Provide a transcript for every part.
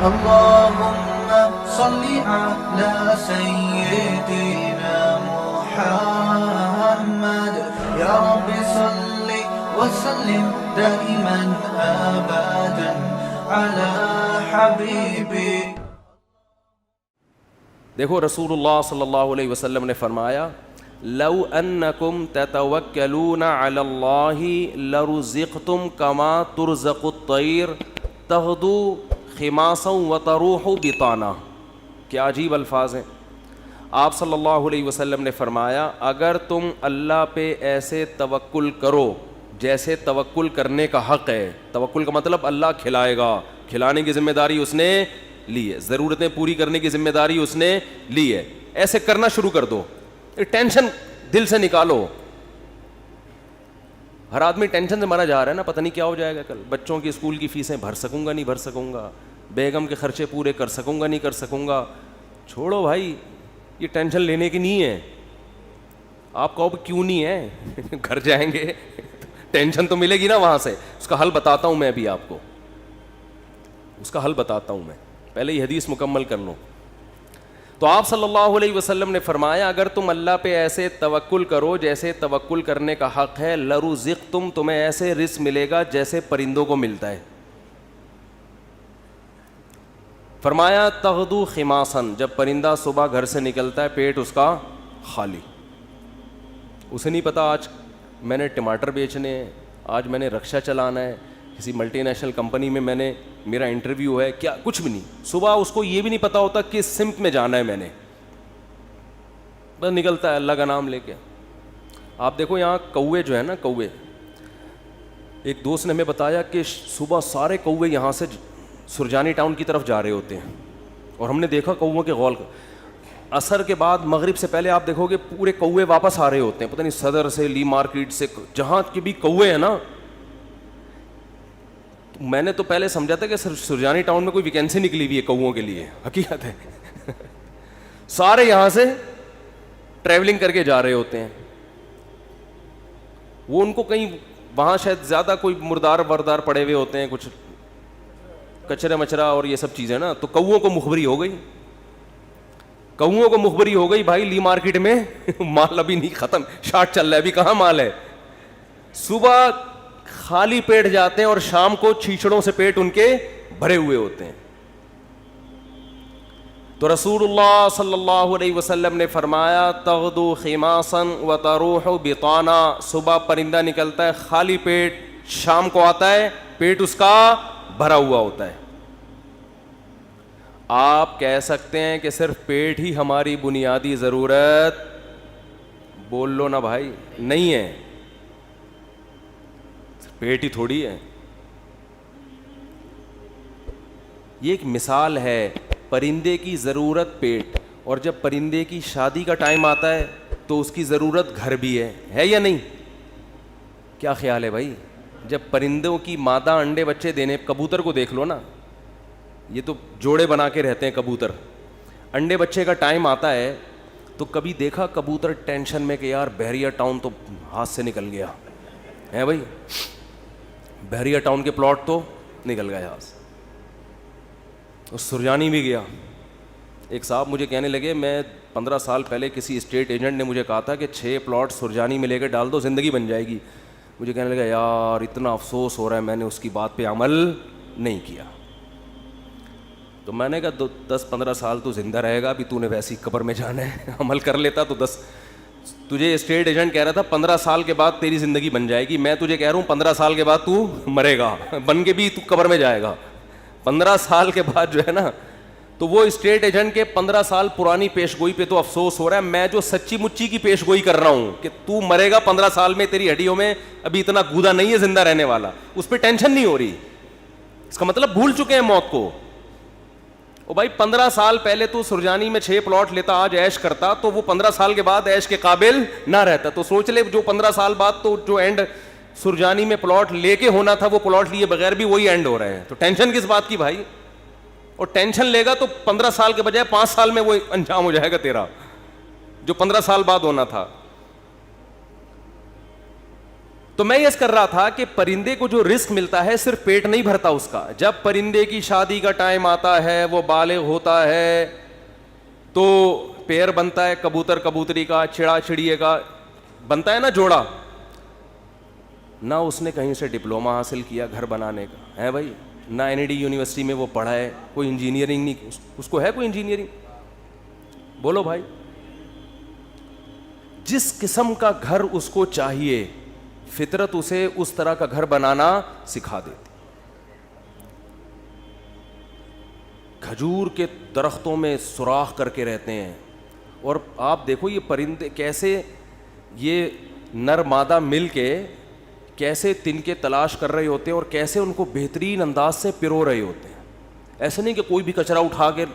اللهم صل على سيدنا محمد يا رب صل وسلم دائما أبدا على حبيبي. دیکھو رسول اللہ صلی اللہ علیہ وسلم نے فرمایا لو انکم تتوکلون علی اللہ لرزقتم کما ترزق الطیر تغدو خماسا وتروح بطانا. کیا عجیب الفاظ ہیں. آپ صلی اللہ علیہ وسلم نے فرمایا اگر تم اللہ پہ ایسے توکل کرو جیسے توکل کرنے کا حق ہے. توکل کا مطلب اللہ کھلائے گا, کھلانے کی ذمہ داری اس نے لی ہے, ضرورتیں پوری کرنے کی ذمہ داری اس نے لی ہے. ایسے کرنا شروع کر دو, ٹینشن دل سے نکالو. ہر آدمی ٹینشن سے مرا جا رہا ہے نا, پتہ نہیں کیا ہو جائے گا کل, بچوں کی اسکول کی فیسیں بھر سکوں گا نہیں بھر سکوں گا, بیگم کے خرچے پورے کر سکوں گا نہیں کر سکوں گا. چھوڑو بھائی, یہ ٹینشن لینے کی نہیں ہے. آپ کہو کیوں نہیں ہے, گھر جائیں گے ٹینشن تو ملے گی نا وہاں سے. اس کا حل بتاتا ہوں میں ابھی آپ کو, اس کا حل بتاتا ہوں میں, پہلے یہ حدیث مکمل کر لو. تو آپ صلی اللہ علیہ وسلم نے فرمایا اگر تم اللہ پہ ایسے توکل کرو جیسے توکل کرنے کا حق ہے, لرزقتم تمہیں ایسے رزق ملے گا جیسے پرندوں کو ملتا ہے. فرمایا تغدو خماسن, جب پرندہ صبح گھر سے نکلتا ہے پیٹ اس کا خالی, اسے نہیں پتا آج میں نے ٹماٹر بیچنے ہیں, آج میں نے رکشہ چلانا ہے, کسی ملٹی نیشنل کمپنی میں نے میرا انٹرویو ہے, کیا کچھ بھی نہیں. صبح اس کو یہ بھی نہیں پتا ہوتا کس سمت میں جانا ہے میں نے, بس نکلتا ہے اللہ کا نام لے کے. آپ دیکھو یہاں کوے جو ہے نا, کوے, ایک دوست نے ہمیں بتایا کہ صبح سارے کوے یہاں سے سرجانی ٹاؤن کی طرف جا رہے ہوتے ہیں, اور ہم نے دیکھا کووں کے غول, عصر کے بعد مغرب سے پہلے آپ دیکھو گے پورے کوے واپس آ رہے ہوتے ہیں, پتہ نہیں صدر سے, لی مارکیٹ سے, جہاں کے بھی کوے ہیں نا. میں نے تو پہلے سمجھا تھا کہ سرجانی ٹاؤن میں کوئی ویکینسی نکلی ہوئی ہے کووں کے لیے, حقیقت ہے سارے یہاں سے ٹریولنگ کر کے جا رہے ہوتے ہیں. وہ ان کو کہیں وہاں شاید زیادہ کوئی مردار وردار پڑے ہوئے ہوتے ہیں, کچھ کچرا مچرا اور یہ سب چیزیں نا, تو کووں کو مخبری ہو گئی, کووں کو مخبری ہو گئی بھائی لی مارکیٹ میں مال ابھی نہیں ختم, شارٹ چل رہا ہے, ابھی کہاں مال ہے. صبح خالی پیٹ جاتے ہیں اور شام کو چھیچڑوں سے پیٹ ان کے بھرے ہوئے ہوتے ہیں. تو رسول اللہ صلی اللہ علیہ وسلم نے فرمایا تغدو خماسا وتروح بطانا, صبح پرندہ نکلتا ہے خالی پیٹ, شام کو آتا ہے پیٹ اس کا بھرا ہوا ہوتا ہے. آپ کہہ سکتے ہیں کہ صرف پیٹ ہی ہماری بنیادی ضرورت, بول لو نا بھائی, نہیں ہے, پیٹ ہی تھوڑی ہے. یہ ایک مثال ہے, پرندے کی ضرورت پیٹ, اور جب پرندے کی شادی کا ٹائم آتا ہے تو اس کی ضرورت گھر بھی ہے یا نہیں؟ کیا خیال ہے بھائی؟ جب پرندوں کی مادہ انڈے بچے دینے, کبوتر کو دیکھ لو نا, یہ تو جوڑے بنا کے رہتے ہیں کبوتر, انڈے بچے کا ٹائم آتا ہے تو کبھی دیکھا کبوتر ٹینشن میں کہ یار بحریہ ٹاؤن تو ہاتھ سے نکل گیا ہے بھائی, بحریہ ٹاؤن کے پلاٹ تو نکل گئے ہاتھ سے, اور سرجانی بھی گیا. ایک صاحب مجھے کہنے لگے میں 15 سال پہلے کسی اسٹیٹ ایجنٹ نے مجھے کہا تھا کہ 6 پلاٹ سرجانی میں لے کے ڈال دو زندگی بن جائے گی. مجھے کہنے لگا یار اتنا افسوس ہو رہا ہے, میں نے اس کی بات پہ عمل نہیں کیا. تو میں نے کہا 10-15 سال تو زندہ رہے گا, ابھی تو نے ویسی قبر میں جانا ہے, عمل کر لیتا تو 10. تجھے اسٹیٹ ایجنٹ کہہ رہا تھا 15 سال کے بعد تیری زندگی بن جائے گی, میں تجھے کہہ رہا ہوں 15 سال کے بعد تو مرے گا, بن کے بھی تو قبر میں جائے گا. 15 سال کے بعد جو ہے نا, تو وہ اسٹیٹ ایجنٹ کے 15 سال پرانی پیش گوئی پہ تو افسوس ہو رہا ہے, میں جو سچی مچی کی پیش گوئی کر رہا ہوں کہ تو مرے گا 15 سال میں, تیری ہڈیوں میں ابھی اتنا گودا نہیں ہے زندہ رہنے والا, اس پہ ٹینشن نہیں ہو رہی. اس کا مطلب بھول چکے ہیں موت کو. او بھائی 15 سال پہلے تو سرجانی میں 6 پلاٹ لیتا, آج عیش کرتا, تو وہ 15 سال کے بعد عیش کے قابل نہ رہتا. تو سوچ لے جو 15 سال بعد تو جو اینڈ سرجانی میں پلاٹ لے کے ہونا تھا وہ پلاٹ لیے بغیر بھی وہی اینڈ ہو رہے ہیں. تو ٹینشن کس بات کی بھائی؟ اور ٹینشن لے گا تو 15 سال کے بجائے 5 سال میں وہ انجام ہو جائے گا تیرا, جو 15 سال بعد ہونا تھا. تو میں یس کر رہا تھا کہ پرندے کو جو رزق ملتا ہے صرف پیٹ نہیں بھرتا اس کا. جب پرندے کی شادی کا ٹائم آتا ہے, وہ بالغ ہوتا ہے, تو پیر بنتا ہے کبوتر کبوتری کا, چڑا چڑیے کا بنتا ہے نا جوڑا. نہ اس نے کہیں سے ڈپلوما حاصل کیا گھر بنانے کا ہے بھائی, نہ NID یونیورسٹی میں وہ پڑھا ہے, کوئی انجینئرنگ نہیں, اس کو ہے کوئی انجینئرنگ؟ بولو بھائی. جس قسم کا گھر اس کو چاہیے فطرت اسے اس طرح کا گھر بنانا سکھا دیتی. کھجور کے درختوں میں سوراخ کر کے رہتے ہیں, اور آپ دیکھو یہ پرندے کیسے, یہ نر مادہ مل کے کیسے تنکے تلاش کر رہے ہوتے ہیں اور کیسے ان کو بہترین انداز سے پرو رہے ہوتے ہیں. ایسے نہیں کہ کوئی بھی کچرا اٹھا کے,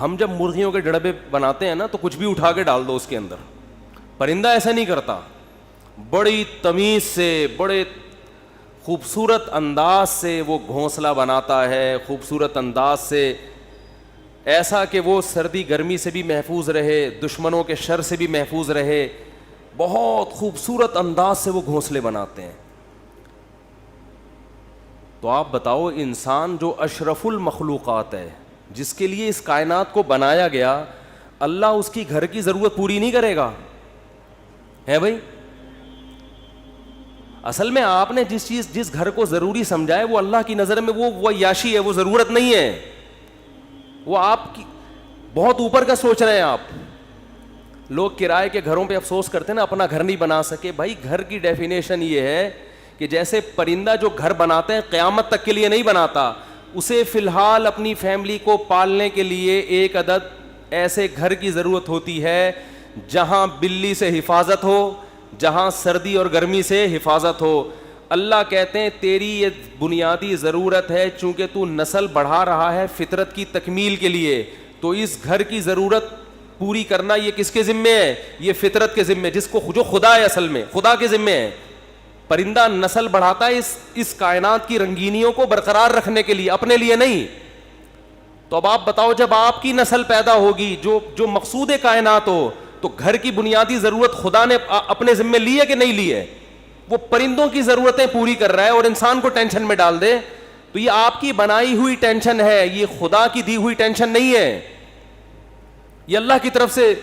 ہم جب مرغیوں کے ڈڑبے بناتے ہیں نا تو کچھ بھی اٹھا کے ڈال دو اس کے اندر. پرندہ ایسا نہیں کرتا, بڑی تمیز سے, بڑے خوبصورت انداز سے وہ گھونسلہ بناتا ہے, خوبصورت انداز سے, ایسا کہ وہ سردی گرمی سے بھی محفوظ رہے, دشمنوں کے شر سے بھی محفوظ رہے. بہت خوبصورت انداز سے وہ گھونسلے بناتے ہیں. تو آپ بتاؤ, انسان جو اشرف المخلوقات ہے, جس کے لیے اس کائنات کو بنایا گیا, اللہ اس کی گھر کی ضرورت پوری نہیں کرے گا ہے بھائی؟ اصل میں آپ نے جس گھر کو ضروری سمجھا ہے وہ اللہ کی نظر میں وہ عیاشی ہے, وہ ضرورت نہیں ہے. وہ آپ کی بہت اوپر کا سوچ رہے ہیں آپ. لوگ کرائے کے گھروں پہ افسوس کرتے ہیں نا, اپنا گھر نہیں بنا سکے. بھائی گھر کی ڈیفینیشن یہ ہے کہ جیسے پرندہ جو گھر بناتے ہیں قیامت تک کے لیے نہیں بناتا, اسے فی الحال اپنی فیملی کو پالنے کے لیے ایک عدد ایسے گھر کی ضرورت ہوتی ہے جہاں بلی سے حفاظت ہو, جہاں سردی اور گرمی سے حفاظت ہو. اللہ کہتے ہیں تیری یہ بنیادی ضرورت ہے, چونکہ تو نسل بڑھا رہا ہے فطرت کی تکمیل کے لیے, تو اس گھر کی ضرورت پوری کرنا یہ کس کے ذمے ہے؟ یہ فطرت کے ذمے, جس کو جو خدا ہے, اصل میں خدا کے ذمے ہے. پرندہ نسل بڑھاتا ہے اس کائنات کی رنگینیوں کو برقرار رکھنے کے لیے, اپنے لیے نہیں. تو اب آپ بتاؤ, جب آپ کی نسل پیدا ہوگی جو مقصود کائنات ہو, تو گھر کی بنیادی ضرورت خدا نے اپنے ذمے لی ہے کہ نہیں لی ہے؟ وہ پرندوں کی ضرورتیں پوری کر رہا ہے اور انسان کو ٹینشن میں ڈال دے, تو یہ آپ کی بنائی ہوئی ٹینشن ہے, یہ خدا کی دی ہوئی ٹینشن نہیں ہے. یہ اللہ کی طرف سے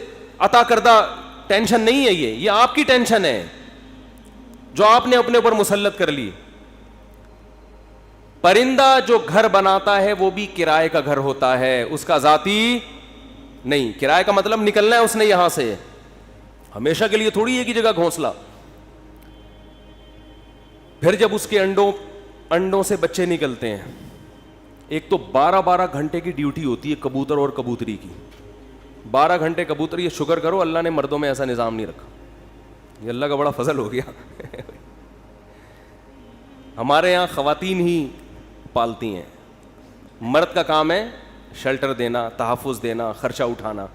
عطا کردہ ٹینشن نہیں ہے, یہ آپ کی ٹینشن ہے جو آپ نے اپنے اوپر مسلط کر لی. پرندہ جو گھر بناتا ہے وہ بھی کرائے کا گھر ہوتا ہے, اس کا ذاتی نہیں. کرائے کا مطلب نکلنا ہے اس نے یہاں سے, ہمیشہ کے لیے تھوڑی ایک ہی جگہ گھونسلہ. پھر جب اس کے انڈوں سے بچے نکلتے ہیں, ایک تو 12 گھنٹے کی ڈیوٹی ہوتی ہے کبوتر اور کبوتری کی. 12 گھنٹے کبوتر, یہ شکر کرو اللہ نے مردوں میں ایسا نظام نہیں رکھا, یہ اللہ کا بڑا فضل ہو گیا. ہمارے یہاں خواتین ہی پالتی ہیں, مرد کا کام ہے شیلٹر دینا, تحفظ دینا, خرچہ اٹھانا.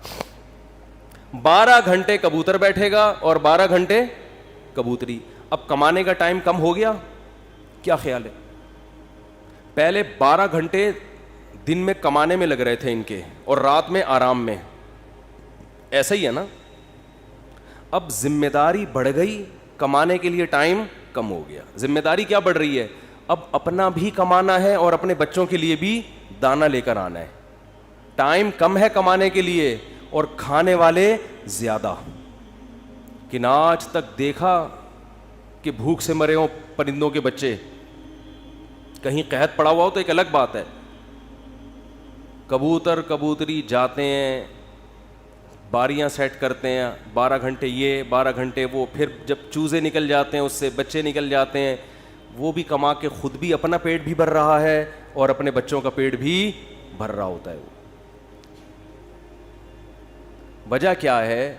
12 گھنٹے کبوتر بیٹھے گا اور 12 گھنٹے کبوتری. اب کمانے کا ٹائم کم ہو گیا, کیا خیال ہے؟ پہلے 12 گھنٹے دن میں کمانے میں لگ رہے تھے ان کے, اور رات میں آرام میں, ایسا ہی ہے نا. اب ذمہ داری بڑھ گئی, کمانے کے لیے ٹائم کم ہو گیا. ذمہ داری کیا بڑھ رہی ہے؟ اب اپنا بھی کمانا ہے اور اپنے بچوں کے لیے بھی دانا لے کر آنا ہے. ٹائم کم ہے کمانے کے لیے اور کھانے والے زیادہ. کہ نہ آج تک دیکھا کہ بھوک سے مرے ہوں پرندوں کے بچے؟ کہیں قحط پڑا ہوا ہو تو ایک الگ بات ہے. کبوتر کبوتری جاتے ہیں, باریاں سیٹ کرتے ہیں, 12 گھنٹے یہ 12 گھنٹے وہ, پھر جب چوزے نکل جاتے ہیں اس سے بچے نکل جاتے ہیں, وہ بھی کما کے خود بھی اپنا پیٹ بھی بھر رہا ہے اور اپنے بچوں کا پیٹ بھی بھر رہا ہوتا ہے. وہ وجہ کیا ہے؟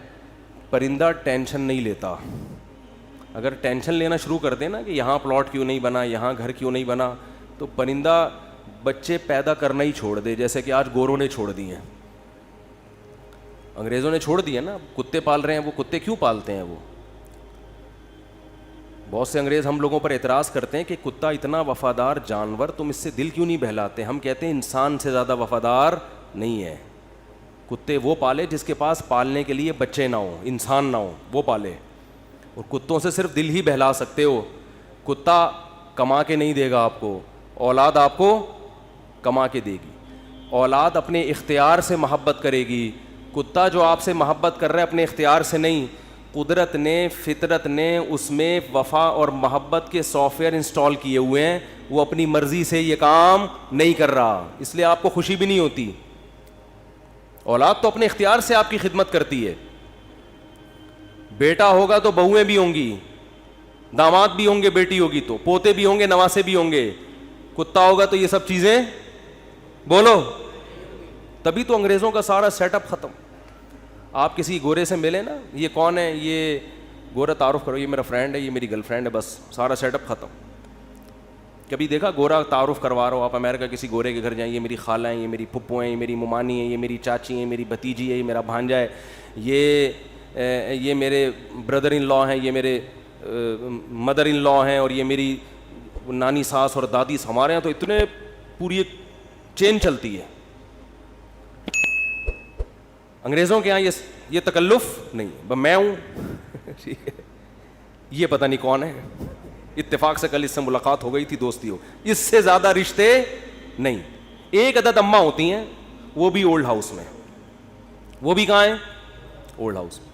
پرندہ ٹینشن نہیں لیتا. اگر ٹینشن لینا شروع کر دے نا کہ یہاں پلاٹ کیوں نہیں بنا, یہاں گھر کیوں نہیں بنا, تو پرندہ بچے پیدا کرنا ہی چھوڑ دے. جیسے کہ آج گوروں نے چھوڑ دی ہیں, انگریزوں نے چھوڑ دیا نا. کتے پال رہے ہیں, وہ کتے کیوں پالتے ہیں؟ وہ بہت سے انگریز ہم لوگوں پر اعتراض کرتے ہیں کہ کتا اتنا وفادار جانور, تم اس سے دل کیوں نہیں بہلاتے؟ ہم کہتے ہیں انسان سے زیادہ وفادار نہیں ہے. کتے وہ پالے جس کے پاس پالنے کے لیے بچے نہ ہوں, انسان نہ ہوں, وہ پالے. اور کتوں سے صرف دل ہی بہلا سکتے ہو. کتا کما کے نہیں دے گا آپ کو, اولاد آپ کو کما کے دے گی. اولاد اپنے اختیار سے محبت کرے گی, کتا جو آپ سے محبت کر رہا ہے اپنے اختیار سے نہیں, قدرت نے, فطرت نے اس میں وفا اور محبت کے سافٹ ویئر انسٹال کیے ہوئے ہیں, وہ اپنی مرضی سے یہ کام نہیں کر رہا, اس لیے آپ کو خوشی بھی نہیں ہوتی. اولاد تو اپنے اختیار سے آپ کی خدمت کرتی ہے. بیٹا ہوگا تو بہویں بھی ہوں گی, داماد بھی ہوں گے, بیٹی ہوگی تو پوتے بھی ہوں گے, نواسے بھی ہوں گے. کتا ہوگا تو یہ سب چیزیں بولو. تبھی تو انگریزوں کا سارا سیٹ اپ ختم. آپ کسی گورے سے ملے نا, یہ کون ہے, یہ گورا, تعارف کرو, یہ میرا فرینڈ ہے, یہ میری گرل فرینڈ ہے, بس سارا سیٹ اپ ختم. کبھی دیکھا گورا تعارف کروا رہا ہو آپ امریکہ کسی گورے کے گھر جائیں, یہ میری خالہ ہیں, یہ میری پھپھو ہیں, یہ میری ممانی ہیں, یہ میری چاچی ہیں, میری بھتیجی ہے, یہ میرا بھانجا ہے, یہ میرے بردر ان لا ہیں, یہ میرے مدر ان لا ہیں, اور یہ میری نانی ساس اور دادی. ہمارے یہاں تو اتنے پوری ایک چین چلتی ہے. انگریزوں کے یہاں یہ تکلف نہیں, میں ہوں یہ پتہ نہیں کون ہے, اتفاق سے کل اس سے ملاقات ہو گئی تھی, دوستی ہو, اس سے زیادہ رشتے نہیں. ایک عدد اماں ہوتی ہیں, وہ بھی اولڈ ہاؤس میں. وہ بھی کہاں ہیں؟ اولڈ ہاؤس میں.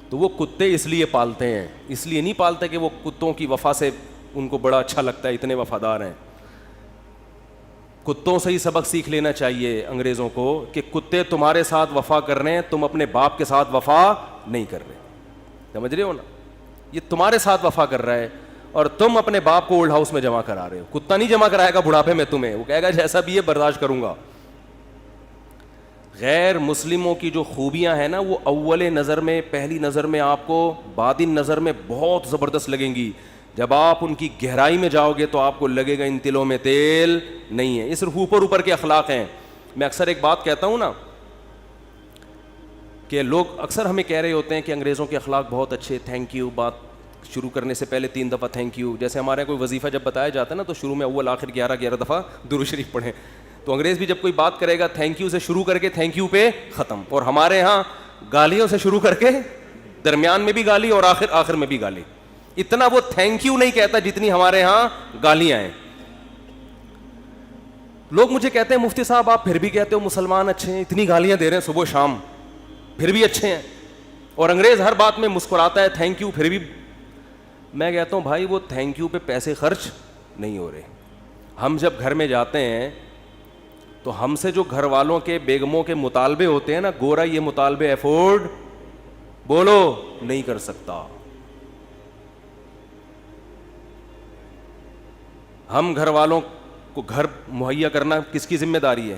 تو وہ کتے اس لیے پالتے ہیں, اس لیے نہیں پالتے کہ وہ کتوں کی وفا سے ان کو بڑا اچھا لگتا ہے, اتنے وفادار ہیں. کتوں سے ہی سبق سیکھ لینا چاہیے انگریزوں کو کہ کتے تمہارے ساتھ وفا کر رہے ہیں, تم اپنے باپ کے ساتھ وفا نہیں کر رہے. سمجھ رہے ہو نا, یہ تمہارے ساتھ وفا کر رہا ہے اور تم اپنے باپ کو اولڈ ہاؤس میں جمع کرا رہے ہو. کتا نہیں جمع کرائے گا بڑھاپے میں تمہیں, وہ کہے گا جیسا بھی ہے برداشت کروں گا. غیر مسلموں کی جو خوبیاں ہیں نا, وہ اول نظر میں, پہلی نظر میں آپ کو بعدین نظر میں بہت زبردست لگیں گی. جب آپ ان کی گہرائی میں جاؤ گے تو آپ کو لگے گا ان تلوں میں تیل نہیں ہے. یہ صرف اوپر اوپر کے اخلاق ہیں. میں اکثر ایک بات کہتا ہوں نا, کہ لوگ اکثر ہمیں کہہ رہے ہوتے ہیں کہ انگریزوں کے اخلاق بہت اچھے, تھینک یو, بات شروع کرنے سے پہلے 3 دفعہ تھینک یو. جیسے ہمارے کوئی وظیفہ جب بتایا جاتا ہے نا, تو شروع میں اول آخر 11 دفعہ درود شریف پڑھیں. تو انگریز بھی جب کوئی بات کرے گا تھینک یو سے شروع کر کے تھینک یو پہ ختم. اور ہمارے ہاں گالیوں سے شروع کر کے درمیان میں بھی گالی اور آخر میں بھی گالی. اتنا وہ تھینک یو نہیں کہتا جتنی ہمارے ہاں گالیاں ہیں. لوگ مجھے کہتے ہیں مفتی صاحب آپ پھر بھی کہتے ہو مسلمان اچھے ہیں, اتنی گالیاں دے رہے ہیں صبح شام, پھر بھی اچھے ہیں. اور انگریز ہر بات میں مسکراتا ہے تھینک یو, پھر بھی. میں کہتا ہوں بھائی وہ تھینک یو پہ پیسے خرچ نہیں ہو رہے. ہم جب گھر میں جاتے ہیں تو ہم سے جو گھر والوں کے بیگموں کے مطالبے ہوتے ہیں نا, گورا یہ مطالبے افورڈ بولو نہیں کر سکتا. ہم گھر والوں کو گھر مہیا کرنا کس کی ذمہ داری ہے؟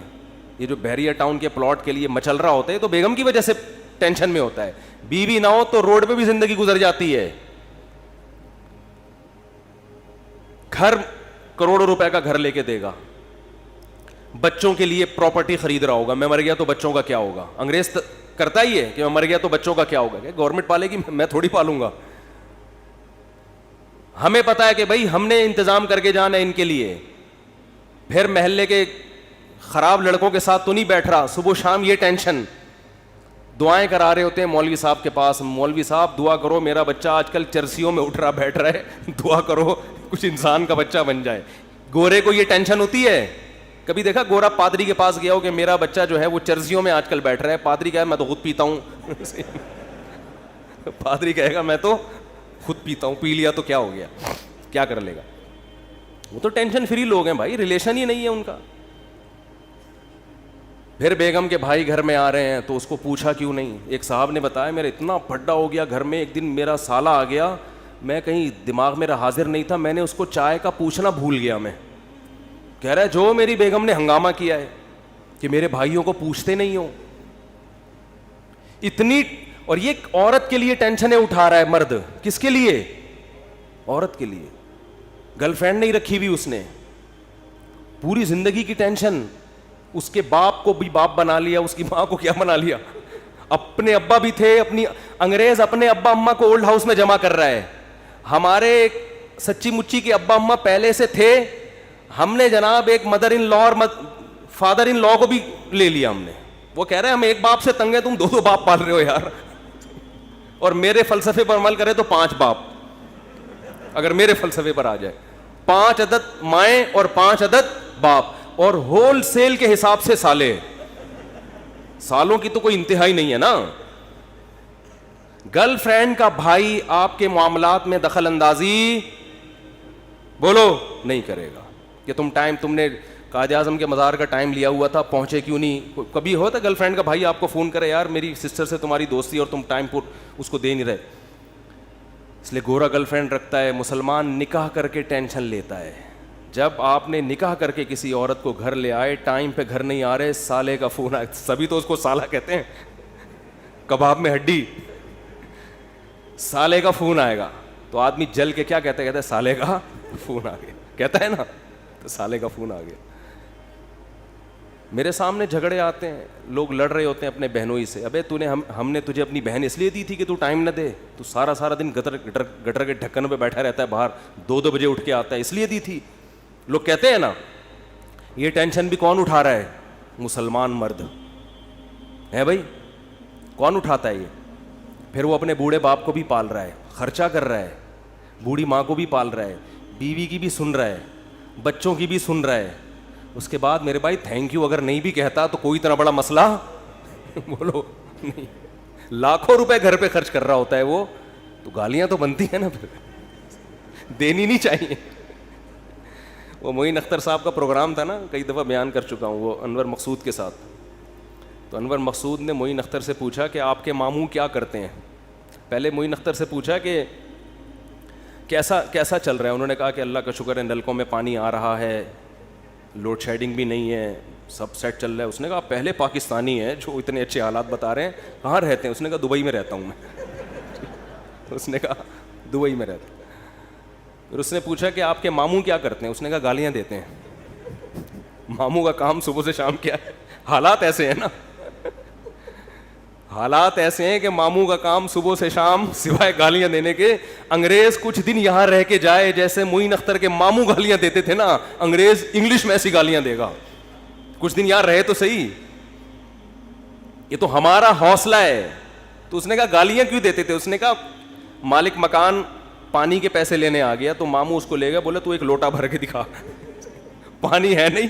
یہ جو بحریہ ٹاؤن کے پلاٹ کے لیے مچل رہا ہوتا ہے تو بیگم کی وجہ سے ٹینشن میں ہوتا ہے. بیوی نہ ہو تو روڈ پہ بھی زندگی گزر جاتی ہے. گھر کروڑوں روپے کا گھر لے کے دے گا, بچوں کے لیے پراپرٹی خرید رہا ہوگا, میں مر گیا تو بچوں کا کیا ہوگا. انگریز کرتا ہی ہے کہ میں مر گیا تو بچوں کا کیا ہوگا, کہ گورنمنٹ پالے گی, میں تھوڑی پالوں گا. ہمیں پتا ہے کہ بھائی ہم نے انتظام کر کے جانا ہے ان کے لیے. پھر محلے کے خراب لڑکوں کے ساتھ تو نہیں بیٹھ رہا, صبح شام یہ ٹینشن. دعائیں کرا رہے ہوتے ہیں مولوی صاحب کے پاس, مولوی صاحب دعا کرو میرا بچہ آج کل چرسیوں میں اٹھ رہا بیٹھ رہا ہے, دعا کرو کچھ انسان کا بچہ بن جائے. گورے کو یہ ٹینشن ہوتی ہے. کبھی دیکھا گورا پادری کے پاس گیا ہو کہ میرا بچہ جو ہے وہ چرسیوں میں آج کل بیٹھ رہا ہے؟ پادری کہے میں تو خود پیتا ہوں. پادری کہے گا میں تو خود پیتا ہوں, پی لیا تو کیا ہو گیا, کیا کر لے گا. وہ تو ٹینشن فری لوگ ہیں بھائی, ریلیشن ہی نہیں ہے ان کا. پھر بیگم کے بھائی گھر میں آ رہے ہیں تو اس کو پوچھا کیوں نہیں. ایک صاحب نے بتایا میرا اتنا پھڈا ہو گیا گھر میں, ایک دن میرا سالہ آ گیا, میں کہیں دماغ میرا حاضر نہیں تھا, میں نے اس کو چائے کا پوچھنا بھول گیا. میں کہہ رہا ہے جو میری بیگم نے ہنگامہ کیا ہے کہ میرے بھائیوں کو پوچھتے نہیں ہو اتنی. اور یہ عورت کے لیے ٹینشنیں اٹھا رہا ہے مرد. کس کے لیے؟ عورت کے لیے. گرل فرینڈ نہیں رکھی ہوئی اس نے, پوری زندگی کی ٹینشن. اس کے باپ کو بھی باپ بنا لیا, اس کی ماں کو کیا بنا لیا, اپنے ابا بھی تھے. اپنی انگریز اپنے ابا اماں کو اولڈ ہاؤس میں جمع کر رہا ہے. ہمارے سچی مچی کے ابا اماں پہلے سے تھے, ہم نے جناب ایک مدر ان لا اور فادر ان لا کو بھی لے لیا ہم نے. وہ کہہ رہے ہیں ہم ایک باپ سے تنگ ہیں, تم 2 باپ پال رہے ہو یار, اور میرے فلسفے پر عمل کرے تو 5 باپ. اگر میرے فلسفے پر آ جائے. 5 عدد مائیں اور 5 عدد باپ اور ہول سیل کے حساب سے سالے. سالوں کی تو کوئی انتہا ہی نہیں ہے نا. گرل فرینڈ کا بھائی آپ کے معاملات میں دخل اندازی بولو نہیں کرے گا کہ تم نے قائد اعظم کے مزار کا ٹائم لیا ہوا تھا, پہنچے کیوں نہیں. کبھی ہوتا گرل فرینڈ کا بھائی آپ کو فون کرے, یار میری سسٹر سے تمہاری دوستی اور تم ٹائم پر اس کو دے نہیں رہے. اس لیے گورا گرل فرینڈ رکھتا ہے, مسلمان نکاح کر کے ٹینشن لیتا ہے. جب آپ نے نکاح کر کے کسی عورت کو گھر لے آئے, ٹائم پہ گھر نہیں آ رہے, سالے کا فون آئے. سبھی تو اس کو سالہ کہتے ہیں, کباب میں ہڈی. سالے کا فون آئے گا تو آدمی جل کے کیا کہتا ہے سالے کا فون آ گیا, کہتا ہے نا, تو سالے کا فون آ گیا. میرے سامنے جھگڑے آتے ہیں, لوگ لڑ رہے ہوتے ہیں اپنے بہنوئی سے. ابے ہم نے تجھے اپنی بہن اس لیے دی تھی کہ تو ٹائم نہ دے, تو سارا دن گٹر کے ڈھکن پہ بیٹھا رہتا ہے باہر, 2 بجے اٹھ کے آتا ہے, اس لیے دی تھی. لوگ کہتے ہیں نا یہ ٹینشن بھی کون اٹھا رہا ہے, مسلمان مرد ہے بھائی, کون اٹھاتا ہے یہ. پھر وہ اپنے بوڑھے باپ کو بھی پال رہا ہے, خرچہ کر رہا ہے, بوڑھی ماں کو بھی پال رہا ہے, بیوی کی بھی سن رہا ہے, بچوں کی بھی سن رہا ہے. اس کے بعد میرے بھائی تھینک یو اگر نہیں بھی کہتا تو کوئی اتنا بڑا مسئلہ بولو نہیں. لاکھوں روپے گھر پہ خرچ کر رہا ہوتا ہے وہ, تو گالیاں تو بنتی ہیں نا, پھر دینی نہیں چاہیے. وہ معین اختر صاحب کا پروگرام تھا نا, کئی دفعہ بیان کر چکا ہوں, وہ انور مقصود کے ساتھ. تو انور مقصود نے معین اختر سے پوچھا کہ آپ کے ماموں کیا کرتے ہیں. پہلے معین اختر سے پوچھا کہ کیسا چل رہا ہے. انہوں نے کہا کہ اللہ کا شکر ہے, نلکوں میں پانی آ رہا ہے, لوڈ شیڈنگ بھی نہیں ہے, سب سیٹ چل رہا ہے. اس نے کہا پہلے پاکستانی ہے جو اتنے اچھے حالات بتا رہے ہیں, کہاں رہتے ہیں. اس نے کہا دبئی میں رہتا ہوں میں. اس نے کہا دبئی میں رہتا ہوں. پھر اس نے پوچھا کہ آپ کے ماموں کیا کرتے ہیں. اس نے کہا گالیاں دیتے ہیں. ماموں کا کام صبح سے شام کیا ہے. حالات ایسے ہیں نا, حالات ایسے ہیں کہ ماموں کا کام صبح سے شام سوائے گالیاں دینے کے. انگریز کچھ دن یہاں رہ کے جائے, جیسے معین اختر کے ماموں گالیاں دیتے تھے نا, انگریز انگلش میں ایسی گالیاں دے گا. کچھ دن یہاں رہے تو صحیح, یہ تو ہمارا حوصلہ ہے. تو اس نے کہا گالیاں کیوں دیتے تھے. اس نے کہا مالک مکان پانی کے پیسے لینے آ گیا, تو ماموں اس کو لے گیا, بولے تو ایک لوٹا بھر کے دکھا. پانی ہے نہیں,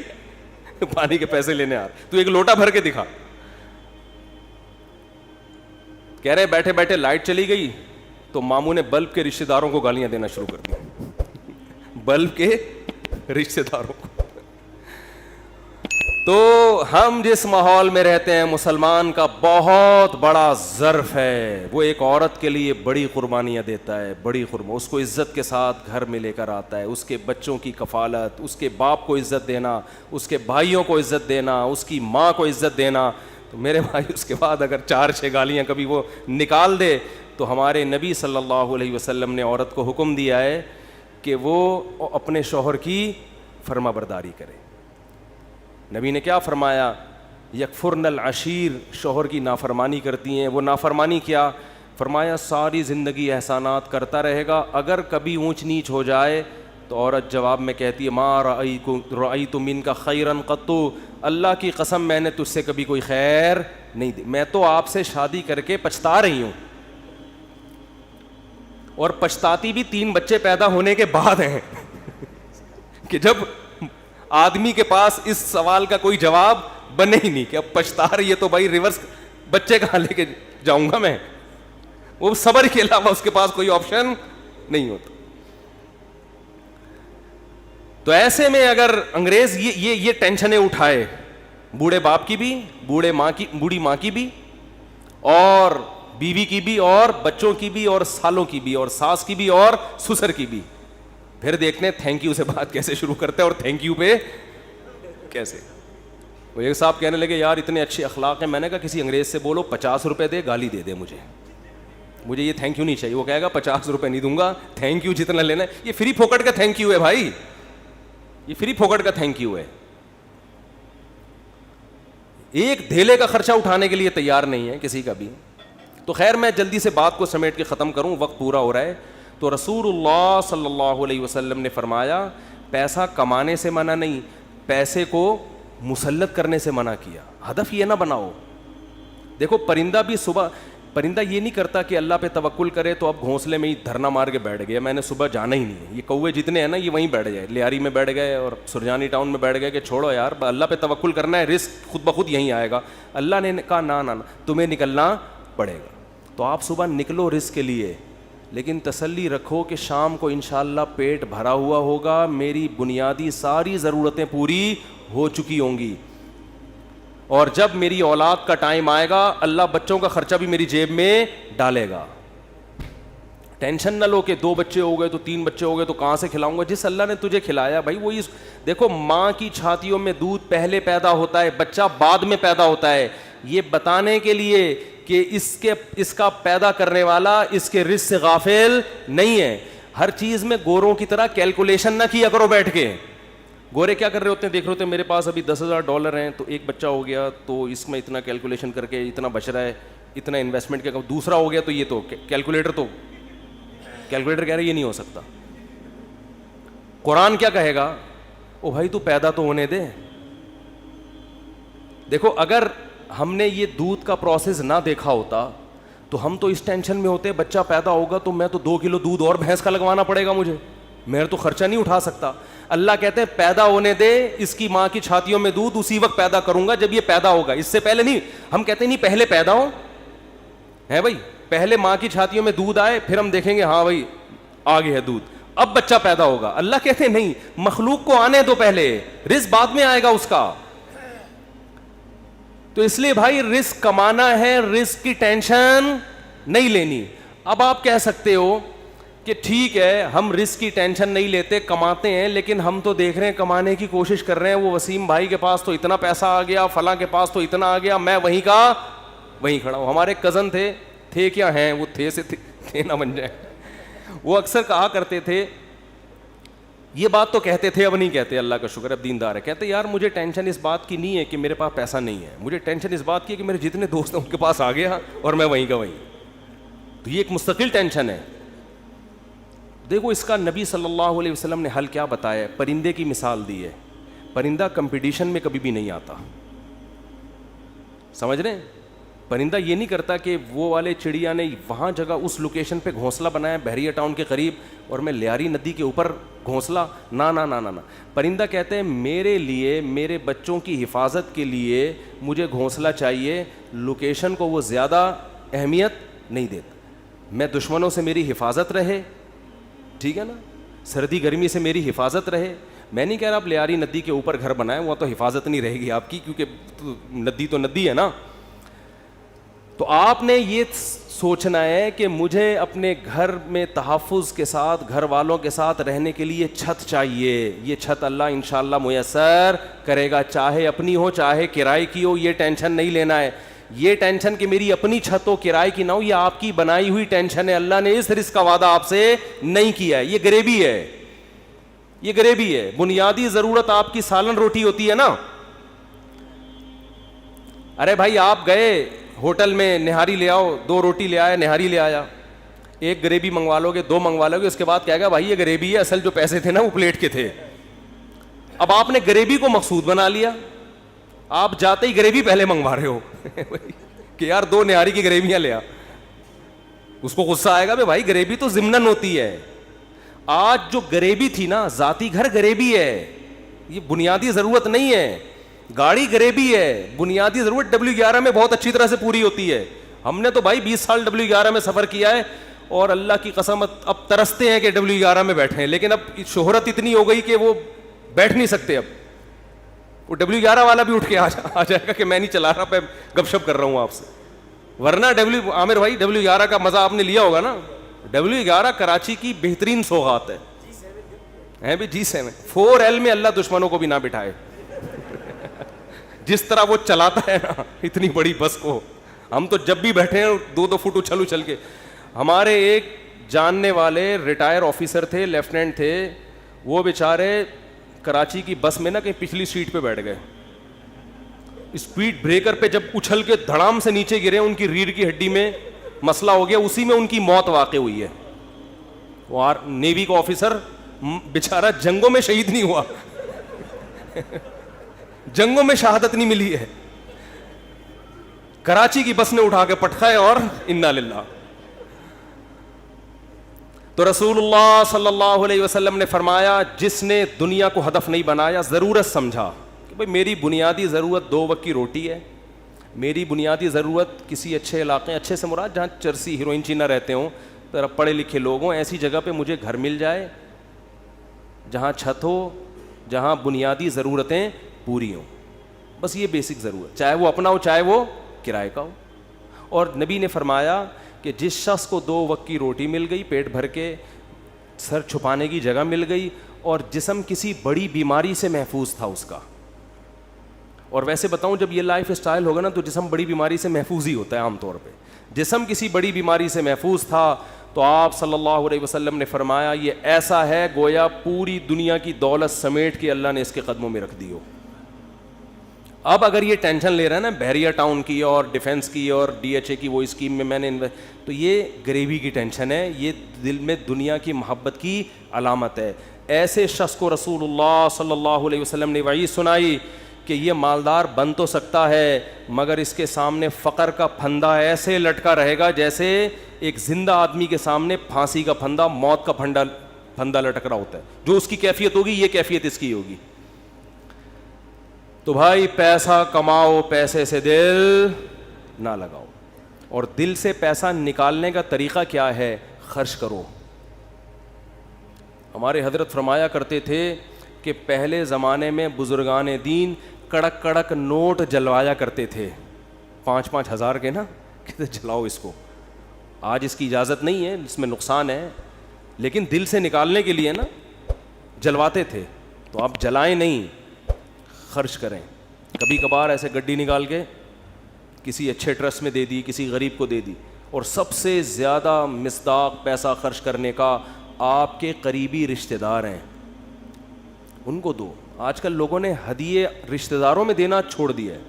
پانی کے پیسے لینے آ, تو ایک لوٹا بھر کے دکھا. کہہ رہے بیٹھے بیٹھے لائٹ چلی گئی, تو ماموں نے بلب کے رشتہ داروں کو گالیاں دینا شروع کر دی. بلب کے رشتہ داروں کو. تو ہم جس ماحول میں رہتے ہیں, مسلمان کا بہت بڑا ظرف ہے. وہ ایک عورت کے لیے بڑی قربانیاں دیتا ہے, بڑی اس کو عزت کے ساتھ گھر میں لے کر آتا ہے. اس کے بچوں کی کفالت, اس کے باپ کو عزت دینا, اس کے بھائیوں کو عزت دینا, اس کی ماں کو عزت دینا. تو میرے بھائی اس کے بعد اگر 4-6 گالیاں کبھی وہ نکال دے, تو ہمارے نبی صلی اللہ علیہ وسلم نے عورت کو حکم دیا ہے کہ وہ اپنے شوہر کی فرما برداری کرے. نبی نے کیا فرمایا, یکفرن العشیر, شوہر کی نافرمانی کرتی ہیں. وہ نافرمانی کیا فرمایا, ساری زندگی احسانات کرتا رہے گا, اگر کبھی اونچ نیچ ہو جائے تو عورت جواب میں کہتی ہے ما رأیت منک خیرا قط, اللہ کی قسم میں نے تجھ سے کبھی کوئی خیر نہیں دی, میں تو آپ سے شادی کر کے پچھتا رہی ہوں. اور پچھتاتی بھی 3 بچے پیدا ہونے کے بعد ہیں کہ جب آدمی کے پاس اس سوال کا کوئی جواب بنے ہی نہیں کہ اب پچھتا رہی ہے, تو بھائی ریورس بچے کہاں لے کے جاؤں گا میں. وہ صبر کے علاوہ اس کے پاس کوئی آپشن نہیں ہوتا. تو ایسے میں اگر انگریز یہ ٹینشنیں اٹھائے, بوڑھے باپ کی بھی, بوڑھی ماں کی بھی, اور بیوی کی بھی, اور بچوں کی بھی, اور سالوں کی بھی, اور ساس کی بھی, اور سسر کی بھی, پھر دیکھتے ہیں تھینک یو سے بات کیسے شروع کرتے ہیں, اور تھینک یو پہ کیسے. وہ ایک صاحب کہنے لگے یار اتنے اچھے اخلاق ہیں. میں نے کہا کسی انگریز سے بولو 50 روپے دے, گالی دے دے مجھے یہ تھینک یو نہیں چاہیے. وہ کہے گا 50 روپے نہیں دوں گا, تھینک یو جتنا لینا ہے. یہ فری پھوکٹ کا تھینک یو ہے بھائی, یہ فری پھوکٹ کا تھینک یو ہے. ایک دھیلے کا خرچہ اٹھانے کے لیے تیار نہیں ہے کسی کا بھی. تو خیر میں جلدی سے بات کو سمیٹ کے ختم کروں, وقت پورا ہو رہا ہے. تو رسول اللہ صلی اللہ علیہ وسلم نے فرمایا پیسہ کمانے سے منع نہیں, پیسے کو مسلط کرنے سے منع کیا. ہدف یہ نہ بناؤ. دیکھو پرندہ پرندہ یہ نہیں کرتا کہ اللہ پہ توکل کرے تو اب گھونسلے میں ہی دھرنا مار کے بیٹھ گیا, میں نے صبح جانا ہی نہیں ہے. یہ کوے جتنے ہیں نا یہ وہیں بیٹھ گئے, لیاری میں بیٹھ گئے اور سرجانی ٹاؤن میں بیٹھ گئے کہ چھوڑو یار اللہ پہ توکل کرنا ہے, رزق خود بخود یہیں آئے گا. اللہ نے کہا نا تمہیں نکلنا پڑے گا. تو آپ صبح نکلو رزق کے لیے, لیکن تسلی رکھو کہ شام کو انشاءاللہ پیٹ بھرا ہوا ہوگا, میری بنیادی ساری ضرورتیں پوری ہو چکی ہوں گی, اور جب میری اولاد کا ٹائم آئے گا اللہ بچوں کا خرچہ بھی میری جیب میں ڈالے گا. ٹینشن نہ لو کہ 2 بچے ہو گئے تو 3 بچے ہو گئے تو کہاں سے کھلاؤں گا. جس اللہ نے تجھے کھلایا بھائی وہی. دیکھو ماں کی چھاتیوں میں دودھ پہلے پیدا ہوتا ہے, بچہ بعد میں پیدا ہوتا ہے, یہ بتانے کے لیے کہ اس کا پیدا کرنے والا اس کے رزق سے غافل نہیں ہے. ہر چیز میں گوروں کی طرح کیلکولیشن نہ کیا کرو بیٹھ کے. گورے کیا کر رہے ہوتے ہیں, دیکھ رہے ہوتے ہیں میرے پاس ابھی $10,000 ہیں تو ایک بچہ ہو گیا تو اس میں اتنا کیلکولیشن کر کے اتنا بچ رہا ہے, اتنا انویسٹمنٹ کیا, دوسرا ہو گیا تو یہ تو کیلکولیٹر کہہ رہے یہ نہیں ہو سکتا. قرآن کیا کہے گا, او بھائی تو پیدا تو ہونے دے. دیکھو اگر ہم نے یہ دودھ کا پروسیس نہ دیکھا ہوتا تو ہم تو اس ٹینشن میں ہوتے بچہ پیدا ہوگا تو میں تو 2 کلو دودھ اور بھینس کا لگوانا پڑے گا مجھے, میں تو خرچہ نہیں اٹھا سکتا. اللہ کہتے ہیں پیدا ہونے دے, اس کی ماں کی چھاتیوں میں دودھ اسی وقت پیدا کروں گا جب یہ پیدا ہوگا, اس سے پہلے نہیں. ہم کہتے ہیں نہیں پہلے پیدا ہو ہے بھائی, پہلے ماں کی چھاتیوں میں دودھ آئے پھر ہم دیکھیں گے ہاں بھائی آگے ہے دودھ, اب بچہ پیدا ہوگا. اللہ کہتے ہیں نہیں, مخلوق کو آنے دو پہلے, رزق بعد میں آئے گا اس کا. تو اس لیے بھائی رزق کمانا ہے, رزق کی ٹینشن نہیں لینی. اب آپ کہہ سکتے ہو کہ ٹھیک ہے ہم رزق کی ٹینشن نہیں لیتے, کماتے ہیں, لیکن ہم تو دیکھ رہے ہیں کمانے کی کوشش کر رہے ہیں, وہ وسیم بھائی کے پاس تو اتنا پیسہ آ گیا, فلاں کے پاس تو اتنا آ گیا, میں وہیں کا وہیں کھڑا ہوں. ہمارے کزن تھے کیا ہیں, وہ تھے نہ بن جائیں. وہ اکثر کہا کرتے تھے, یہ بات تو کہتے تھے اب نہیں کہتے, اللہ کا شکر اب دیندار ہے, کہتے یار مجھے ٹینشن اس بات کی نہیں ہے کہ میرے پاس پیسہ نہیں ہے, مجھے ٹینشن اس بات کی ہے کہ میرے جتنے دوست ہیں ان کے پاس آ گیا اور میں وہیں کا وہیں. تو یہ ایک مستقل ٹینشن ہے. دیکھو اس کا نبی صلی اللہ علیہ وسلم نے حل کیا بتایا ہے, پرندے کی مثال دی ہے. پرندہ کمپٹیشن میں کبھی بھی نہیں آتا, سمجھ رہے ہیں. پرندہ یہ نہیں کرتا کہ وہ والے چڑیا نے وہاں جگہ اس لوکیشن پہ گھونسلہ بنایا بحریہ ٹاؤن کے قریب اور میں لیاری ندی کے اوپر گھونسلہ, نہ. پرندہ کہتے ہیں میرے لیے, میرے بچوں کی حفاظت کے لیے مجھے گھونسلہ چاہیے, لوکیشن کو وہ زیادہ اہمیت نہیں دیتا. میں دشمنوں سے میری حفاظت رہے, ٹھیک ہے نا, سردی گرمی سے میری حفاظت رہے. میں نہیں کہہ رہا آپ لیاری ندی کے اوپر گھر بنائیں, وہ تو حفاظت نہیں رہے گی آپ کی, کیونکہ ندی تو ندی ہے نا. تو آپ نے یہ سوچنا ہے کہ مجھے اپنے گھر میں تحفظ کے ساتھ, گھر والوں کے ساتھ رہنے کے لیے چھت چاہیے. یہ چھت اللہ انشاءاللہ میسر کرے گا, چاہے اپنی ہو چاہے کرائے کی ہو, یہ ٹینشن نہیں لینا ہے. یہ ٹینشن کہ میری اپنی چھت ہو کرائے کی نہ ہو, یہ آپ کی بنائی ہوئی ٹینشن ہے. اللہ نے اس رزق کا وعدہ آپ سے نہیں کیا ہے, یہ غریبی ہے, یہ غریبی ہے. بنیادی ضرورت آپ کی سالن روٹی ہوتی ہے نا. ارے بھائی آپ گئے ہوٹل میں, نہاری لے آؤ, 2 روٹی لے آیا, نہاری لے آیا, ایک غریبی منگوا لو گے, 2 منگوا لو گے, اس کے بعد کہے گا بھائی یہ غریبی ہے, اصل جو پیسے تھے نا وہ پلیٹ کے تھے. اب آپ نے غریبی کو مقصود بنا لیا, آپ جاتے ہی غریبی پہلے منگوا رہے ہو کہ یار 2 نہاری کی غریبیاں لے آ. اس کو غصہ آئے گا بھائی غریبی تو ضمناً ہوتی ہے. آج جو غریبی تھی نا, ذاتی گھر غریبی ہے, یہ بنیادی ضرورت نہیں ہے. گاڑی غریبی ہے, بنیادی ضرورت W11 میں بہت اچھی طرح سے پوری ہوتی ہے. ہم نے تو بھائی 20 سال W11 میں سفر کیا ہے اور اللہ کی قسم اب ترستے ہیں کہ W11 میں بیٹھے ہیں, لیکن اب شہرت اتنی ہو گئی کہ وہ بیٹھ نہیں سکتے. اب وہ W11 والا بھی اٹھ کے آ جائے گا کہ میں نہیں چلا رہا, میں گپ شپ کر رہا ہوں آپ سے. ورنہ عامر بھائی W11 کا مزہ آپ نے لیا ہوگا نا. W11 کراچی کی بہترین سوغات ہے بھی. G7 4L میں اللہ دشمنوں کو بھی نہ بٹھائے. جس طرح وہ چلاتا ہے نا اتنی بڑی بس کو, ہم تو جب بھی بیٹھے ہیں 2-2 فٹ اچھل کے. ہمارے ایک جاننے والے ریٹائر آفیسر تھے, لیفٹیننٹ تھے, وہ بیچارے کراچی کی بس میں نا کہیں پچھلی سیٹ پہ بیٹھ گئے, اسپیڈ بریکر پہ جب اچھل کے دھڑام سے نیچے گرے, ان کی ریڑھ کی ہڈی میں مسئلہ ہو گیا, اسی میں ان کی موت واقع ہوئی ہے. وہ نیوی کا آفیسر بیچارہ جنگوں میں شہید نہیں ہوا جنگوں میں شہادت نہیں ملی ہے. کراچی کی بس نے اٹھا کے پٹکا ہے اور انا للہ. تو رسول اللہ صلی اللہ علیہ وسلم نے فرمایا جس نے دنیا کو ہدف نہیں بنایا, ضرورت سمجھا کہ بھئی میری بنیادی ضرورت 2 وقت کی روٹی ہے, میری بنیادی ضرورت کسی اچھے علاقے, اچھے سے مراد جہاں چرسی ہیروئن چی نہ رہتے ہوں, ذرا پڑھے لکھے لوگ ہوں, ایسی جگہ پہ مجھے گھر مل جائے جہاں چھت ہو, جہاں بنیادی ضرورتیں پوری ہوں, بس یہ بیسک ضرورت, چاہے وہ اپنا ہو چاہے وہ کرائے کا ہو. اور نبی نے فرمایا کہ جس شخص کو 2 وقت کی روٹی مل گئی, پیٹ بھر کے, سر چھپانے کی جگہ مل گئی, اور جسم کسی بڑی بیماری سے محفوظ تھا اس کا, اور ویسے بتاؤں جب یہ لائف اسٹائل ہوگا نا تو جسم بڑی بیماری سے محفوظ ہی ہوتا ہے عام طور پہ, جسم کسی بڑی بیماری سے محفوظ تھا, تو آپ صلی اللہ علیہ وسلم نے فرمایا یہ ایسا ہے گویا پوری دنیا کی دولت سمیٹ کے اللہ نے اس کے قدموں میں رکھ دی ہو. اب اگر یہ ٹینشن لے رہا ہے نا بحریہ ٹاؤن کی اور ڈیفنس کی اور DHA کی وہ اسکیم میں میں نے تو یہ غریبی کی ٹینشن ہے, یہ دل میں دنیا کی محبت کی علامت ہے. ایسے شخص کو رسول اللہ صلی اللہ علیہ وسلم نے وعید سنائی کہ یہ مالدار بن تو سکتا ہے مگر اس کے سامنے فقر کا پھندا ایسے لٹکا رہے گا جیسے ایک زندہ آدمی کے سامنے پھانسی کا پھندا, موت کا پھندا لٹک رہا ہوتا ہے. جو اس کی کیفیت ہوگی یہ کیفیت اس کی ہوگی. تو بھائی پیسہ کماؤ, پیسے سے دل نہ لگاؤ. اور دل سے پیسہ نکالنے کا طریقہ کیا ہے؟ خرچ کرو. ہمارے حضرت فرمایا کرتے تھے کہ پہلے زمانے میں بزرگان دین کڑک کڑک نوٹ جلوایا کرتے تھے, 5-5 ہزار کے نا, کہتے جلاؤ اس کو. آج اس کی اجازت نہیں ہے, اس میں نقصان ہے, لیکن دل سے نکالنے کے لیے نا جلواتے تھے. تو آپ جلائیں نہیں, خرچ کریں. کبھی کبھار ایسے گڈی نکال کے کسی اچھے ٹرسٹ میں دے دی, کسی غریب کو دے دی. اور سب سے زیادہ مصداق پیسہ خرچ کرنے کا آپ کے قریبی رشتہ دار ہیں, ان کو دو. آج کل لوگوں نے ہدیے رشتہ داروں میں دینا چھوڑ دیا ہے,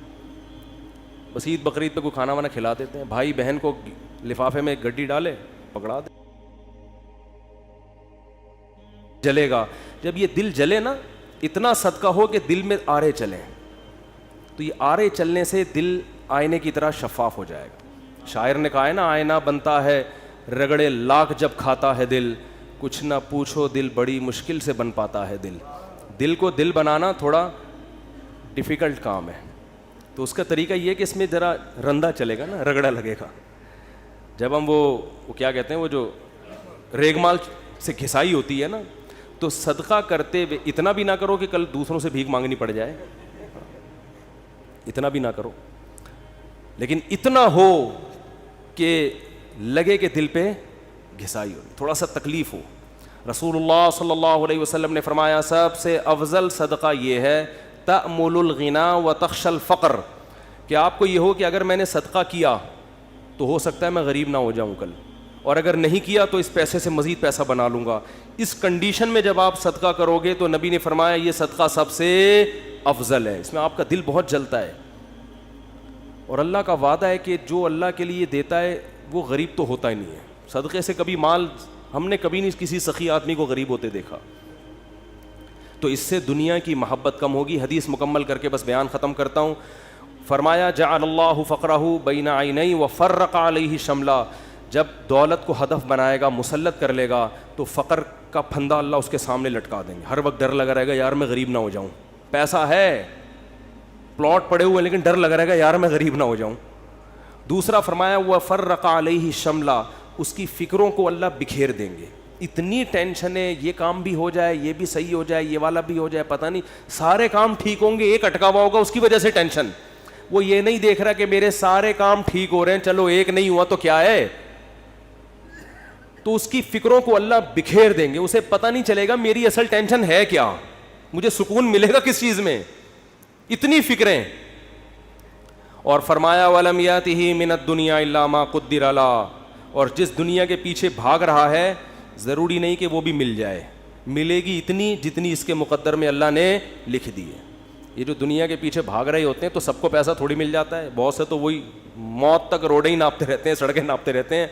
بس عید بقرعید پہ کوئی کھانا وانا کھلا دیتے ہیں. بھائی بہن کو لفافے میں گڈی ڈالے, پکڑا دے, جلے گا. جب یہ دل جلے نا, اتنا صدقہ ہو کہ دل میں آرے چلیں, تو یہ آرے چلنے سے دل آئینے کی طرح شفاف ہو جائے گا. شاعر نے کہا ہے نا, آئینہ بنتا ہے رگڑے لاکھ جب کھاتا ہے دل, کچھ نہ پوچھو دل بڑی مشکل سے بن پاتا ہے دل. دل کو دل بنانا تھوڑا ڈیفیکلٹ کام ہے, تو اس کا طریقہ یہ ہے کہ اس میں ذرا رندا چلے گا نا, رگڑا لگے گا. جب ہم وہ کیا کہتے ہیں, وہ جو ریگمال سے گھسائی ہوتی ہے نا, تو صدقہ کرتے ہوئے اتنا بھی نہ کرو کہ کل دوسروں سے بھیک مانگنی پڑ جائے, اتنا بھی نہ کرو, لیکن اتنا ہو کہ لگے کہ دل پہ گھسائی ہو, تھوڑا سا تکلیف ہو. رسول اللہ صلی اللہ علیہ وسلم نے فرمایا سب سے افضل صدقہ یہ ہے تأمل الغنا و تخش الفقر, کہ آپ کو یہ ہو کہ اگر میں نے صدقہ کیا تو ہو سکتا ہے میں غریب نہ ہو جاؤں کل, اور اگر نہیں کیا تو اس پیسے سے مزید پیسہ بنا لوں گا. اس کنڈیشن میں جب آپ صدقہ کرو گے تو نبی نے فرمایا یہ صدقہ سب سے افضل ہے, اس میں آپ کا دل بہت جلتا ہے. اور اللہ کا وعدہ ہے کہ جو اللہ کے لیے دیتا ہے وہ غریب تو ہوتا ہی نہیں ہے. صدقے سے کبھی مال ہم نے کبھی نہیں کسی سخی آدمی کو غریب ہوتے دیکھا. تو اس سے دنیا کی محبت کم ہوگی. حدیث مکمل کر کے بس بیان ختم کرتا ہوں. فرمایا جعل اللہ فقرہ بین عینیہ وفرق علیہ شملہ, جب دولت کو ہدف بنائے گا, مسلط کر لے گا, تو فقر کا پھندا اللہ اس کے سامنے لٹکا دیں گے. ہر وقت ڈر لگا رہے گا یار میں غریب نہ ہو جاؤں, پیسہ ہے, پلاٹ پڑے ہوئے, لیکن ڈر لگا رہے گا یار میں غریب نہ ہو جاؤں. دوسرا فرمایا وفرق علیہ شملہ, اس کی فکروں کو اللہ بکھیر دیں گے. اتنی ٹینشن ہے, یہ کام بھی ہو جائے, یہ بھی صحیح ہو جائے, یہ والا بھی ہو جائے, پتہ نہیں سارے کام ٹھیک ہوں گے, ایک اٹکا ہوا ہوگا, اس کی وجہ سے ٹینشن. وہ یہ نہیں دیکھ رہا کہ میرے سارے کام ٹھیک ہو رہے ہیں, چلو ایک نہیں ہوا تو کیا ہے. تو اس کی فکروں کو اللہ بکھیر دیں گے, اسے پتہ نہیں چلے گا میری اصل ٹینشن ہے کیا, مجھے سکون ملے گا کس چیز میں, اتنی فکریں. اور فرمایا وَلَمْ يَأْتِهِ مِنَ الدُّنْيَا إِلَّا مَا قُدِّرَ لَهُ, اور جس دنیا کے پیچھے بھاگ رہا ہے ضروری نہیں کہ وہ بھی مل جائے, ملے گی اتنی جتنی اس کے مقدر میں اللہ نے لکھ دی ہے. یہ جو دنیا کے پیچھے بھاگ رہے ہوتے ہیں تو سب کو پیسہ تھوڑی مل جاتا ہے, بہت سے تو وہی موت تک روڈیں ہی ناپتے رہتے ہیں, سڑکیں ناپتے رہتے ہیں,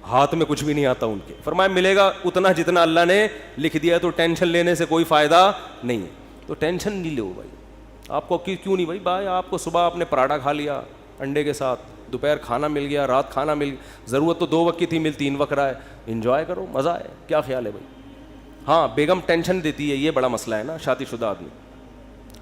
ہاتھ میں کچھ بھی نہیں آتا ان کے. فرمایا ملے گا اتنا جتنا اللہ نے لکھ دیا, تو ٹینشن لینے سے کوئی فائدہ نہیں ہے. تو ٹینشن نہیں لو بھائی. آپ کو کیوں نہیں بھائی, آپ کو صبح آپ نے پراٹھا کھا لیا انڈے کے ساتھ, دوپہر کھانا مل گیا, رات کھانا مل گیا, ضرورت تو 2 وقت کی تھی, مل 3 وقت رہا ہے, انجوائے کرو, مزہ ہے. کیا خیال ہے بھائی؟ ہاں بیگم ٹینشن دیتی ہے, یہ بڑا مسئلہ ہے نا شادی شدہ آدمی.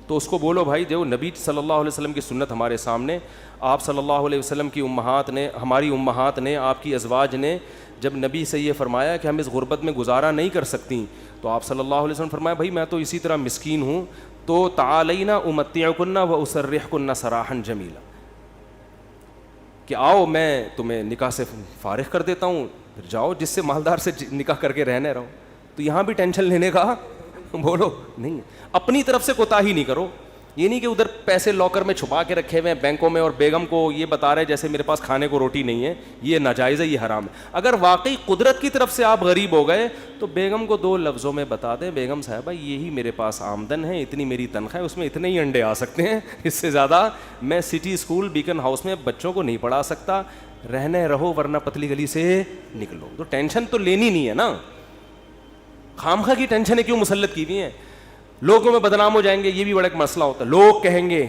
تو اس کو بولو بھائی جو نبی صلی اللہ علیہ وسلم کی سنت ہمارے سامنے, آپ صلی اللہ علیہ وسلم کی امہات نے, ہماری امہات نے, آپ کی ازواج نے جب نبی سے یہ فرمایا کہ ہم اس غربت میں گزارا نہیں کر سکتی, تو آپ صلی اللہ علیہ وسلم فرمایا بھائی میں تو اسی طرح مسکین ہوں, تو تعالینا امتعکن و اسرحکن سراحا جمیلا, کہ آؤ میں تمہیں نکاح سے فارغ کر دیتا ہوں, پھر جاؤ جس سے مالدار سے نکاح کر کے رہنے رہو. تو یہاں بھی ٹینشن لینے کا بولو نہیں, اپنی طرف سے کوتاہی نہیں کرو. یہ نہیں کہ ادھر پیسے لاکر میں چھپا کے رکھے ہوئے ہیں بینکوں میں, اور بیگم کو یہ بتا رہے جیسے میرے پاس کھانے کو روٹی نہیں ہے, یہ ناجائز ہے, یہ حرام ہے. اگر واقعی قدرت کی طرف سے آپ غریب ہو گئے تو بیگم کو 2 لفظوں میں بتا دیں, بیگم صاحبہ یہی میرے پاس آمدن ہے, اتنی میری تنخواہ ہے, اس میں اتنے ہی انڈے آ سکتے ہیں, اس سے زیادہ میں سٹی اسکول بیکن ہاؤس میں بچوں کو نہیں پڑھا سکتا, رہنے رہو ورنہ پتلی گلی سے نکلو. تو ٹینشن تو لینی نہیں ہے نا, خامخواہ کی ٹینشنیں کیوں مسلط کی ہوئی ہیں؟ لوگوں میں بدنام ہو جائیں گے, یہ بھی بڑا ایک مسئلہ ہوتا ہے. لوگ کہیں گے,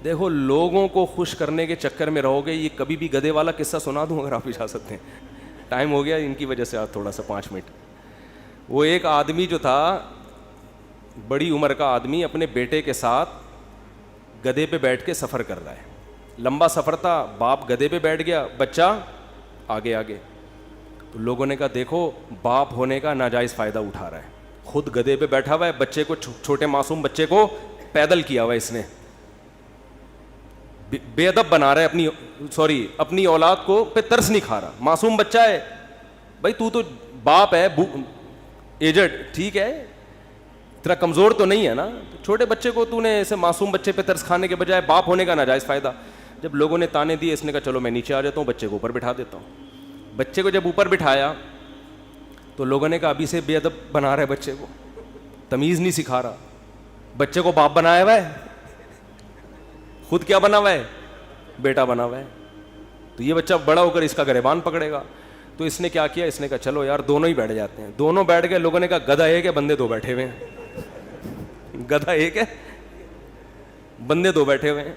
دیکھو لوگوں کو خوش کرنے کے چکر میں رہو گے. یہ کبھی بھی گدھے والا قصہ سنا دوں اگر آپ بھی جا سکتے ہیں, ٹائم ہو گیا ان کی وجہ سے, تھوڑا سا 5 منٹ. وہ ایک آدمی جو تھا, بڑی عمر کا آدمی, اپنے بیٹے کے ساتھ گدھے پہ بیٹھ کے سفر کر رہا ہے. لمبا سفر تھا, باپ گدھے پہ بیٹھ گیا, بچہ آگے آگے. تو لوگوں نے کہا دیکھو باپ ہونے کا ناجائز فائدہ اٹھا رہا ہے, خود گدھے پہ بیٹھا ہوا ہے, بچے کو, چھوٹے معصوم بچے کو پیدل کیا ہوا ہے اس نے, بے ادب بنا رہا ہے, اپنی اولاد کو پہ ترس نہیں کھا رہا. معصوم بچہ ہے بھائی, تو باپ ہے, ایجڈ, ٹھیک ہے, تیرا کمزور تو نہیں ہے نا, چھوٹے بچے کو تو نے ایسے معصوم بچے پہ ترس کھانے کے بجائے باپ ہونے کا ناجائز فائدہ. جب لوگوں نے تانے دیے, اس نے کہا چلو میں نیچے آ جاتا ہوں, بچے کو اوپر بٹھا دیتا ہوں. بچے کو جب اوپر بٹھایا تو لوگوں نے کہا ابھی سے بے ادب بنا رہا ہے بچے کو, تمیز نہیں سکھا رہا, بچے کو باپ بنایا ہوا ہے, خود کیا بنا ہوا ہے, بیٹا بنا ہوا ہے. تو یہ بچہ بڑا ہو کر اس کا گریبان پکڑے گا. تو اس نے کیا کیا, اس نے کہا چلو یار دونوں ہی بیٹھ جاتے ہیں. دونوں بیٹھ گئے. لوگوں نے کہا گدھا ایک ہے, بندے 2 بیٹھے ہوئے ہیں. گدھا ایک ہے, بندے 2 بیٹھے ہوئے ہیں.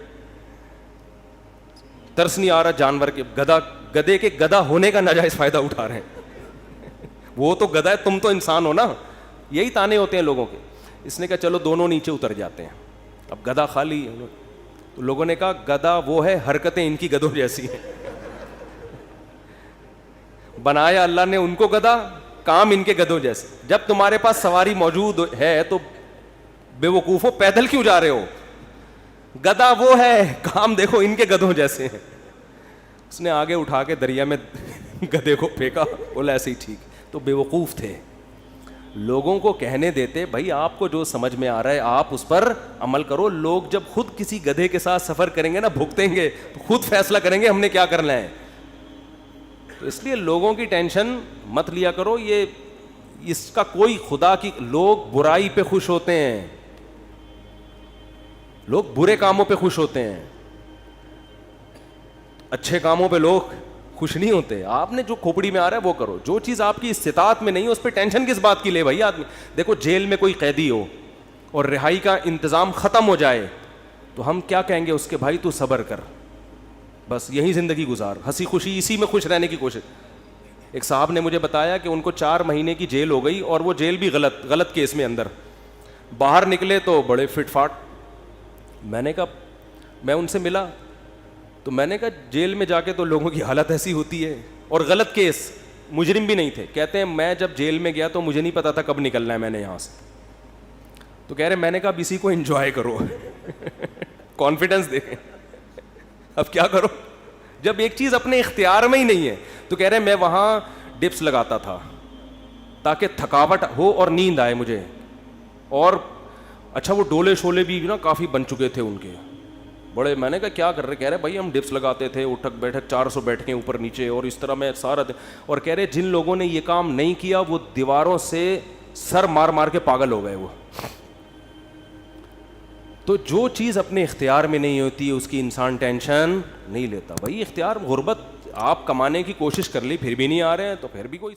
ترس نہیں آ رہا جانور کے, گدھے کے گدھا ہونے کا ناجائز فائدہ اٹھا رہے ہیں. وہ تو گدھا ہے, تم تو انسان ہو نا. یہی تانے ہوتے ہیں لوگوں کے. اس نے کہا چلو دونوں نیچے اتر جاتے ہیں. اب گدھا خالی, تو لوگوں نے کہا گدھا وہ ہے, حرکتیں ان کی گدھوں جیسی ہیں. بنایا اللہ نے ان کو گدھا, کام ان کے گدھوں جیسے. جب تمہارے پاس سواری موجود ہے تو بے وقوفو پیدل کیوں جا رہے ہو؟ گدھا وہ ہے, کام دیکھو ان کے گدھوں جیسے ہیں. اس نے آگے اٹھا کے دریا میں گدھے کو پھینکا, بولا ایسے ہی ٹھیک. تو بے وقوف تھے. لوگوں کو کہنے دیتے بھائی آپ کو جو سمجھ میں آ رہا ہے آپ اس پر عمل کرو. لوگ جب خود کسی گدھے کے ساتھ سفر کریں گے نا, بھگتیں گے, تو خود فیصلہ کریں گے ہم نے کیا کرنا ہے. تو اس لیے لوگوں کی ٹینشن مت لیا کرو. یہ اس کا کوئی خدا کی, لوگ برائی پہ خوش ہوتے ہیں, لوگ برے کاموں پہ خوش ہوتے ہیں, اچھے کاموں پہ لوگ خوش نہیں ہوتے. آپ نے جو کھوپڑی میں آ رہا ہے وہ کرو. جو چیز آپ کی استطاعت میں نہیں ہے اس پہ ٹینشن کس بات کی لے بھائی آدمی. دیکھو جیل میں کوئی قیدی ہو اور رہائی کا انتظام ختم ہو جائے تو ہم کیا کہیں گے اس کے, بھائی تو صبر کر, بس یہی زندگی گزار, ہنسی خوشی اسی میں خوش رہنے کی کوشش. ایک صاحب نے مجھے بتایا کہ ان کو 4 مہینے کی جیل ہو گئی, اور وہ جیل بھی غلط کیس میں اندر. باہر نکلے تو بڑے فٹ فاٹ. میں نے کہا, میں ان سے ملا تو میں نے کہا جیل میں جا کے تو لوگوں کی حالت ایسی ہوتی ہے, اور غلط کیس, مجرم بھی نہیں تھے. کہتے ہیں میں جب جیل میں گیا تو مجھے نہیں پتا تھا کب نکلنا ہے میں نے یہاں سے. تو کہہ رہے میں نے کہا اب اسی کو انجوائے کرو, کانفیڈنس دیکھیں. اب کیا کرو جب ایک چیز اپنے اختیار میں ہی نہیں ہے. تو کہہ رہے میں وہاں ڈپس لگاتا تھا تاکہ تھکاوٹ ہو اور نیند آئے مجھے. اور اچھا وہ ڈولے شولے بھی نا کافی بن چکے تھے ان کے بڑے. میں نے کہا کیا کر رہے؟ کہہ رہے بھائی ہم ڈپس لگاتے تھے, اٹھک بیٹھک 400 بیٹھ کے اوپر نیچے, اور اس طرح میں سارا. اور کہہ رہے جن لوگوں نے یہ کام نہیں کیا وہ دیواروں سے سر مار مار کے پاگل ہو گئے وہ. تو جو چیز اپنے اختیار میں نہیں ہوتی اس کی انسان ٹینشن نہیں لیتا. بھائی اختیار, غربت آپ کمانے کی کوشش کر لی پھر بھی نہیں آ رہے ہیں تو پھر بھی کوئی